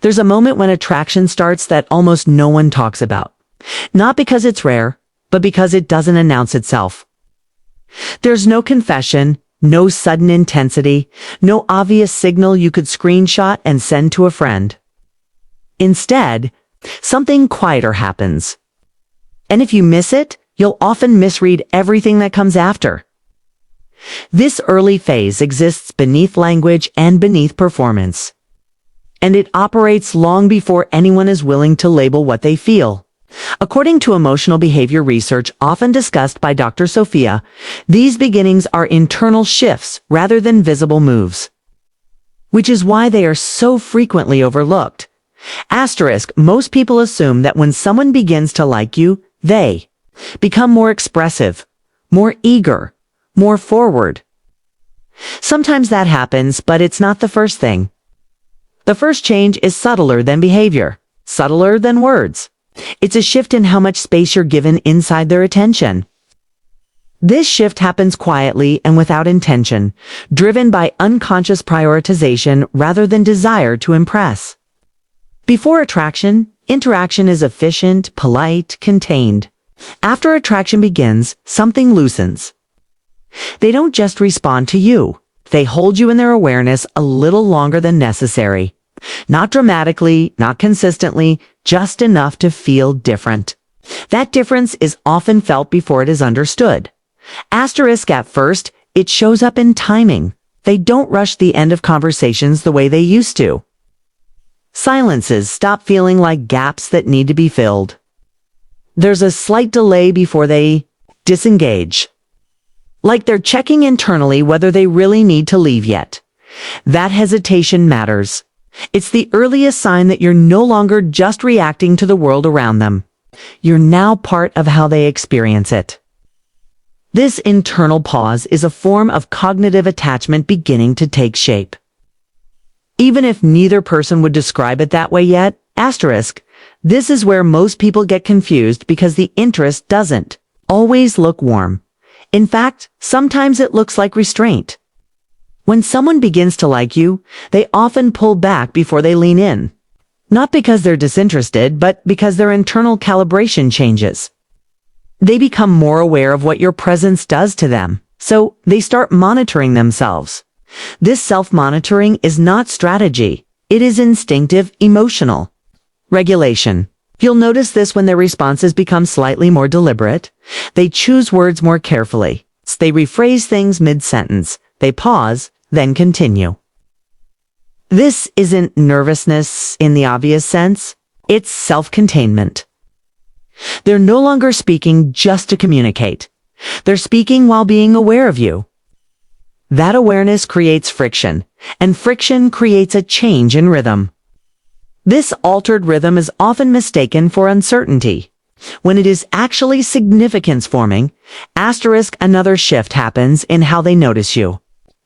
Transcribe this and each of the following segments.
There's a moment when attraction starts that almost no one talks about. Not because it's rare, but because it doesn't announce itself. There's no confession, no sudden intensity, no obvious signal you could screenshot and send to a friend. Instead, something quieter happens. And if you miss it, you'll often misread everything that comes after. This early phase exists beneath language and beneath performance. And it operates long before anyone is willing to label what they feel. According to emotional behavior research often discussed by Dr. Sophia, these beginnings are internal shifts rather than visible moves. Which is why they are so frequently overlooked. Asterisk, most people assume that when someone begins to like you, they become more expressive, more eager, more forward. Sometimes that happens, but it's not the first thing. The first change is subtler than behavior, subtler than words. It's a shift in how much space you're given inside their attention. This shift happens quietly and without intention, driven by unconscious prioritization rather than desire to impress. Before attraction, interaction is efficient, polite, contained. After attraction begins, something loosens. They don't just respond to you. They hold you in their awareness a little longer than necessary. Not dramatically, not consistently, just enough to feel different. That difference is often felt before it is understood. Asterisk, at first, it shows up in timing. They don't rush the end of conversations the way they used to. Silences stop feeling like gaps that need to be filled. There's a slight delay before they disengage. Like they're checking internally whether they really need to leave yet. That hesitation matters. It's the earliest sign that you're no longer just reacting to the world around them. You're now part of how they experience it. This internal pause is a form of cognitive attachment beginning to take shape. Even if neither person would describe it that way yet, asterisk, this is where most people get confused because the interest doesn't always look warm. In fact, sometimes it looks like restraint. When someone begins to like you, they often pull back before they lean in. Not because they're disinterested, but because their internal calibration changes. They become more aware of what your presence does to them, so they start monitoring themselves. This self-monitoring is not strategy. It is instinctive, emotional. Regulation. You'll notice this when their responses become slightly more deliberate. They choose words more carefully. They rephrase things mid-sentence. They pause, then continue. This isn't nervousness in the obvious sense. It's self-containment. They're no longer speaking just to communicate. They're speaking while being aware of you. That awareness creates friction, and friction creates a change in rhythm. This altered rhythm is often mistaken for uncertainty. When it is actually significance forming, asterisk, another shift happens in how they notice you.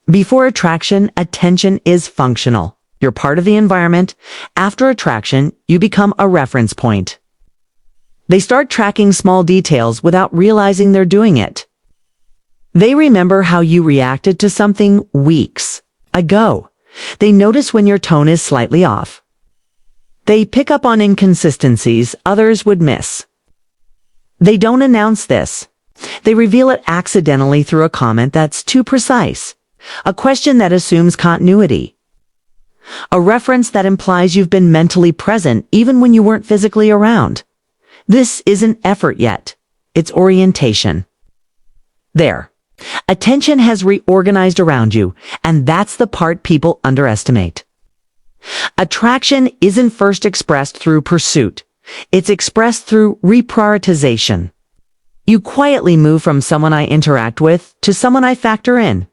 Before attraction, attention is functional. You're part of the environment. After attraction, you become a reference point. They start tracking small details without realizing they're doing it. They remember how you reacted to something weeks ago. They notice when your tone is slightly off. They pick up on inconsistencies others would miss. They don't announce this. They reveal it accidentally through a comment that's too precise, a question that assumes continuity, a reference that implies you've been mentally present even when you weren't physically around. This isn't effort yet. It's orientation. There. Attention has reorganized around you, and that's the part people underestimate. Attraction isn't first expressed through pursuit. It's expressed through reprioritization. You quietly move from someone I interact with to someone I factor in.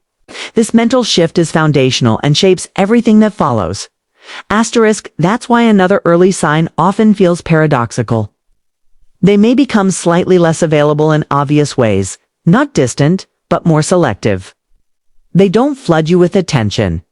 This mental shift is foundational and shapes everything that follows. Asterisk, that's why another early sign often feels paradoxical. They may become slightly less available in obvious ways, not distant, but more selective. They don't flood you with attention.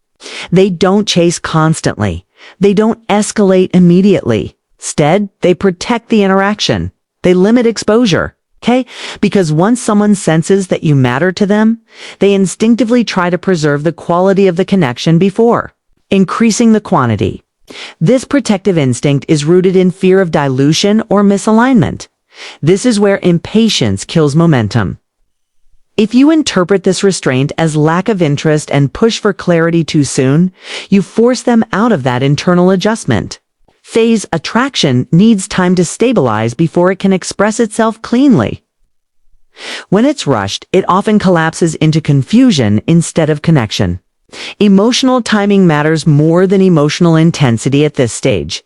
They don't chase constantly. They don't escalate immediately. Instead, they protect the interaction. They limit exposure. Okay? Because once someone senses that you matter to them, they instinctively try to preserve the quality of the connection before increasing the quantity. This protective instinct is rooted in fear of dilution or misalignment. This is where impatience kills momentum. If you interpret this restraint as lack of interest and push for clarity too soon, you force them out of that internal adjustment. Phase attraction needs time to stabilize before it can express itself cleanly. When it's rushed, it often collapses into confusion instead of connection. Emotional timing matters more than emotional intensity at this stage.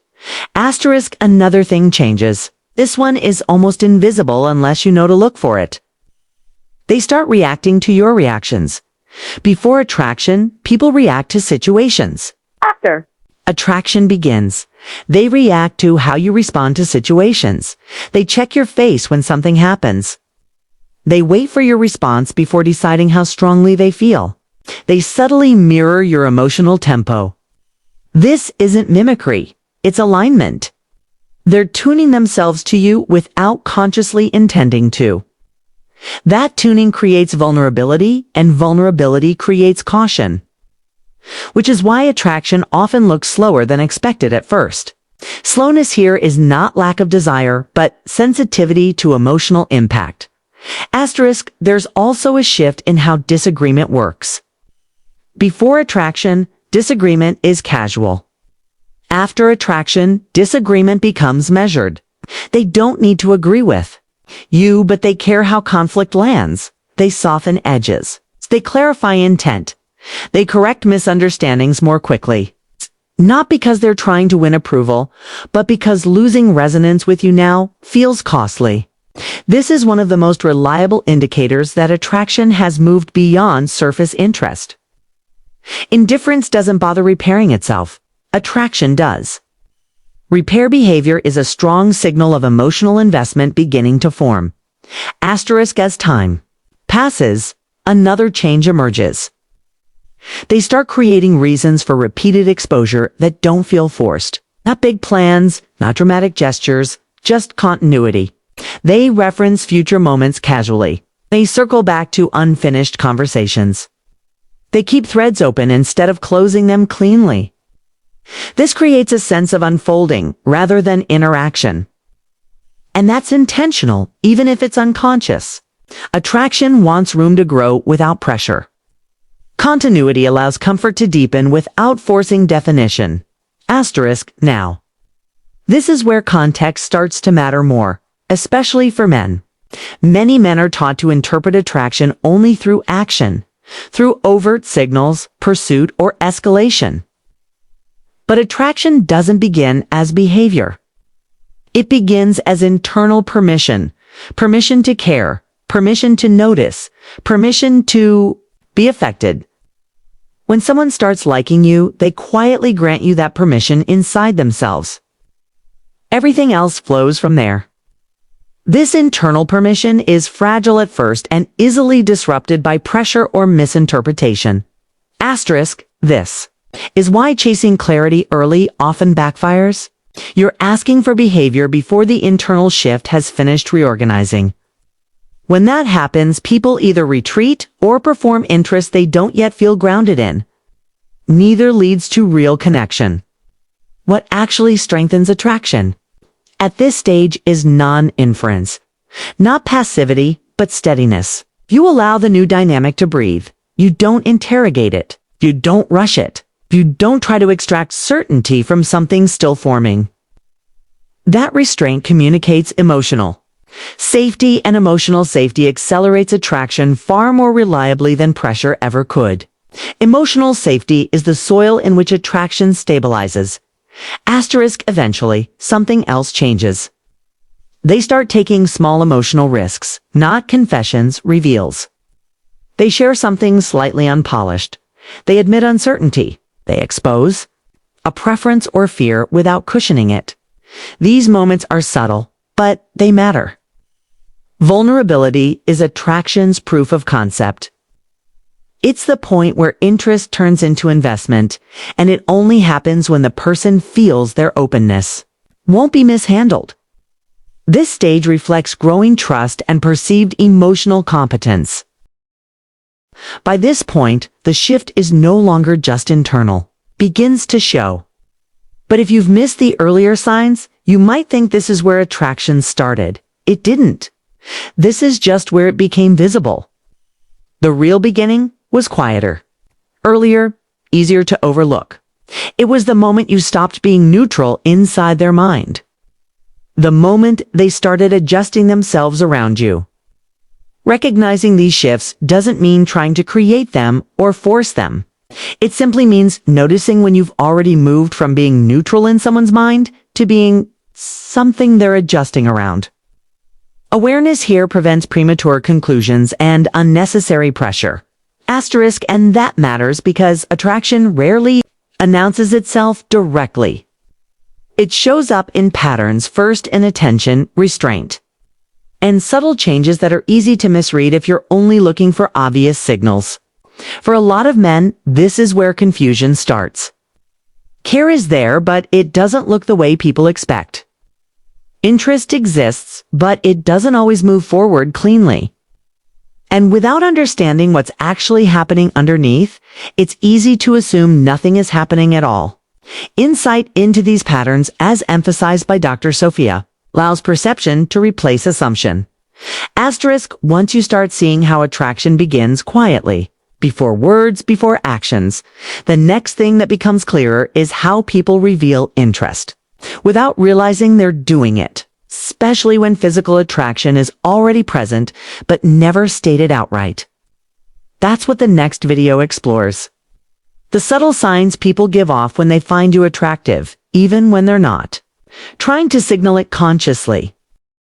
Asterisk, another thing changes. This one is almost invisible unless you know to look for it. They start reacting to your reactions. Before attraction, people react to situations. After attraction begins, they react to how you respond to situations. They check your face when something happens. They wait for your response before deciding how strongly they feel. They subtly mirror your emotional tempo. This isn't mimicry, it's alignment. They're tuning themselves to you without consciously intending to. That tuning creates vulnerability, and vulnerability creates caution. Which is why attraction often looks slower than expected at first. Slowness here is not lack of desire, but sensitivity to emotional impact. Asterisk, there's also a shift in how disagreement works. Before attraction, disagreement is casual. After attraction, disagreement becomes measured. They don't need to agree with you, but they care how conflict lands. They soften edges. They clarify intent. They correct misunderstandings more quickly. Not because they're trying to win approval, but because losing resonance with you now feels costly. This is one of the most reliable indicators that attraction has moved beyond surface interest. Indifference doesn't bother repairing itself. Attraction does. Repair behavior is a strong signal of emotional investment beginning to form. Asterisk, as time passes, another change emerges. They start creating reasons for repeated exposure that don't feel forced. Not big plans, not dramatic gestures, just continuity. They reference future moments casually. They circle back to unfinished conversations. They keep threads open instead of closing them cleanly. This creates a sense of unfolding rather than interaction. And that's intentional, even if it's unconscious. Attraction wants room to grow without pressure. Continuity allows comfort to deepen without forcing definition. Asterisk, now. This is where context starts to matter more, especially for men. Many men are taught to interpret attraction only through action, through overt signals, pursuit, or escalation. But attraction doesn't begin as behavior. It begins as internal permission, permission to care, permission to notice, permission to be affected. When someone starts liking you, they quietly grant you that permission inside themselves. Everything else flows from there. This internal permission is fragile at first and easily disrupted by pressure or misinterpretation. Asterisk, this is why chasing clarity early often backfires. You're asking for behavior before the internal shift has finished reorganizing. When that happens, people either retreat or perform interests they don't yet feel grounded in. Neither leads to real connection. What actually strengthens attraction at this stage is non-inference. Not passivity, but steadiness. You allow the new dynamic to breathe. You don't interrogate it. You don't rush it. You don't try to extract certainty from something still forming. That restraint communicates emotional safety, and emotional safety accelerates attraction far more reliably than pressure ever could. Emotional safety is the soil in which attraction stabilizes. Asterisk, eventually, something else changes. They start taking small emotional risks, not confessions, reveals. They share something slightly unpolished. They admit uncertainty. They expose a preference or fear without cushioning it. These moments are subtle, but they matter. Vulnerability is attraction's proof of concept. It's the point where interest turns into investment, and it only happens when the person feels their openness won't be mishandled. This stage reflects growing trust and perceived emotional competence. By this point, the shift is no longer just internal, begins to show. But if you've missed the earlier signs, you might think this is where attraction started. It didn't. This is just where it became visible. The real beginning was quieter, earlier, easier to overlook. It was the moment you stopped being neutral inside their mind. The moment they started adjusting themselves around you. Recognizing these shifts doesn't mean trying to create them or force them. It simply means noticing when you've already moved from being neutral in someone's mind to being something they're adjusting around. Awareness here prevents premature conclusions and unnecessary pressure. Asterisk, and that matters because attraction rarely announces itself directly. It shows up in patterns, first in attention, restraint, and subtle changes that are easy to misread if you're only looking for obvious signals. For a lot of men, this is where confusion starts. Care is there, but it doesn't look the way people expect. Interest exists, but it doesn't always move forward cleanly. And without understanding what's actually happening underneath, it's easy to assume nothing is happening at all. Insight into these patterns, as emphasized by Dr. Sophia, allows perception to replace assumption. Asterisk, once you start seeing how attraction begins quietly, before words, before actions, the next thing that becomes clearer is how people reveal interest, without realizing they're doing it, especially when physical attraction is already present but never stated outright. That's what the next video explores. The subtle signs people give off when they find you attractive, even when they're not, trying to signal it consciously.